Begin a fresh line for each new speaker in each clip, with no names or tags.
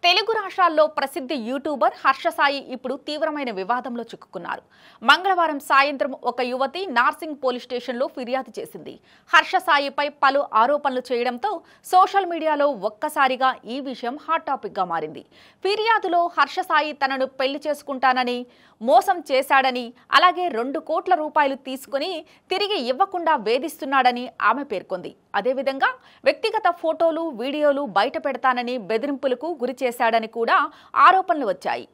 తెలుగు రాష్ట్రాల్లో ప్రసిద్ధ యూట్యూబర్ హర్ష సాయి ఇప్పుడు తీవ్రమైన వివాదంలో చిక్కుకున్నారు. మంగళవారం సాయంత్రం ఒక యువతి నార్సింగ్ పోలీస్ స్టేషన్లో ఫిర్యాదు చేసింది. హర్ష సాయిపై పలు ఆరోపణలు చేయడంతో సోషల్ మీడియాలో ఒక్కసారిగా ఈ విషయం హాట్ టాపిక్ గా మారింది. ఫిర్యాదులో హర్ష సాయి తనను పెళ్లి చేసుకుంటానని, మోసం చేశాడని, అలాగే 2 కోట్ల రూపాయలు తీసుకుని తిరిగి ఇవ్వకుండా వేధిస్తున్నాడని ఆమె పేర్కొంది. అదేవిధంగా వ్యక్తిగత ఫోటోలు, వీడియోలు బయట పెడతానని బెదిరింపులకు గురి చేశాడని కూడా ఆరోపణలు వచ్చాయి.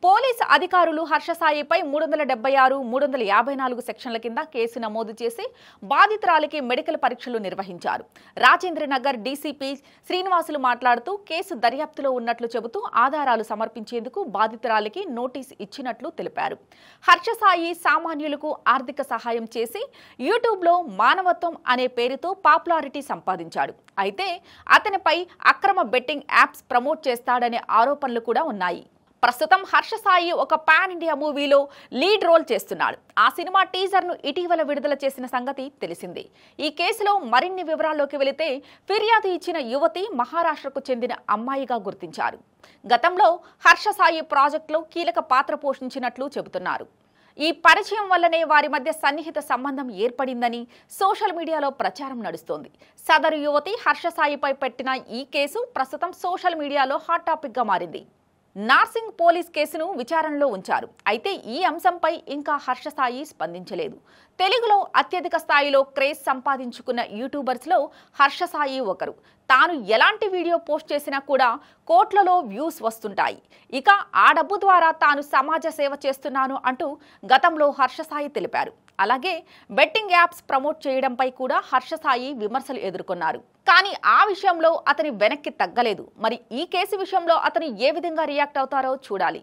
పోలీసు అధికారులు హర్ష సాయిపై 376, 354 సెక్షన్ల కింద కేసు నమోదు చేసి బాధితురాలికి మెడికల్ పరీక్షలు నిర్వహించారు. రాజేంద్రనగర్ డీసీపీ శ్రీనివాసులు మాట్లాడుతూ కేసు దర్యాప్తులో ఉన్నట్లు చెబుతూ ఆధారాలు సమర్పించేందుకు బాధితురాలికి నోటీస్ ఇచ్చినట్లు తెలిపారు. హర్ష సాయి సామాన్యులకు ఆర్థిక సహాయం చేసి యూట్యూబ్లో మానవత్వం అనే పేరుతో పాపులారిటీ సంపాదించాడు. అయితే అతనిపై అక్రమ బెట్టింగ్ యాప్స్ ప్రమోట్ చేస్తాడనే ఆరోపణలు కూడా ఉన్నాయి. ప్రస్తుతం హర్ష సాయి ఒక పాన్ ఇండియా మూవీలో లీడ్ రోల్ చేస్తున్నాడు. ఆ సినిమా టీజర్ను ఇటీవల విడుదల చేసిన సంగతి తెలిసిందే. ఈ కేసులో మరిన్ని వివరాల్లోకి వెళితే ఫిర్యాదు ఇచ్చిన యువతి మహారాష్ట్రకు చెందిన అమ్మాయిగా గుర్తించారు. గతంలో హర్ష సాయి ప్రాజెక్టులో కీలక పాత్ర పోషించినట్లు చెబుతున్నారు. ఈ పరిచయం వల్లనే వారి మధ్య సన్నిహిత సంబంధం ఏర్పడిందని సోషల్ మీడియాలో ప్రచారం నడుస్తోంది. సదరు యువతి హర్ష సాయిపై పెట్టిన ఈ కేసు ప్రస్తుతం సోషల్ మీడియాలో హాట్ టాపిక్ గా మారింది. నార్సింగ్ పోలీస్ కేసును విచారణలో ఉంచారు. అయితే ఈ అంశంపై ఇంకా హర్ష సాయి స్పందించలేదు. తెలుగులో అత్యధిక స్థాయిలో క్రేజ్ సంపాదించుకున్న యూట్యూబర్స్లో హర్ష సాయి ఒకరు. తాను ఎలాంటి వీడియో పోస్ట్ చేసినా కూడా కోట్లలో వ్యూస్ వస్తుంటాయి. ఇక ఆ డబ్బు ద్వారా తాను సమాజ సేవ చేస్తున్నాను అంటూ గతంలో హర్ష సాయి తెలిపారు. అలాగే బెట్టింగ్ యాప్స్ ప్రమోట్ చేయడంపై కూడా హర్ష సాయి విమర్శలు ఎదుర్కొన్నారు. కానీ ఆ విషయంలో అతని వెనక్కి తగ్గలేదు. మరి ఈ కేసు విషయంలో అతను ఏ విధంగా రియాక్ట్ అవుతారో చూడాలి.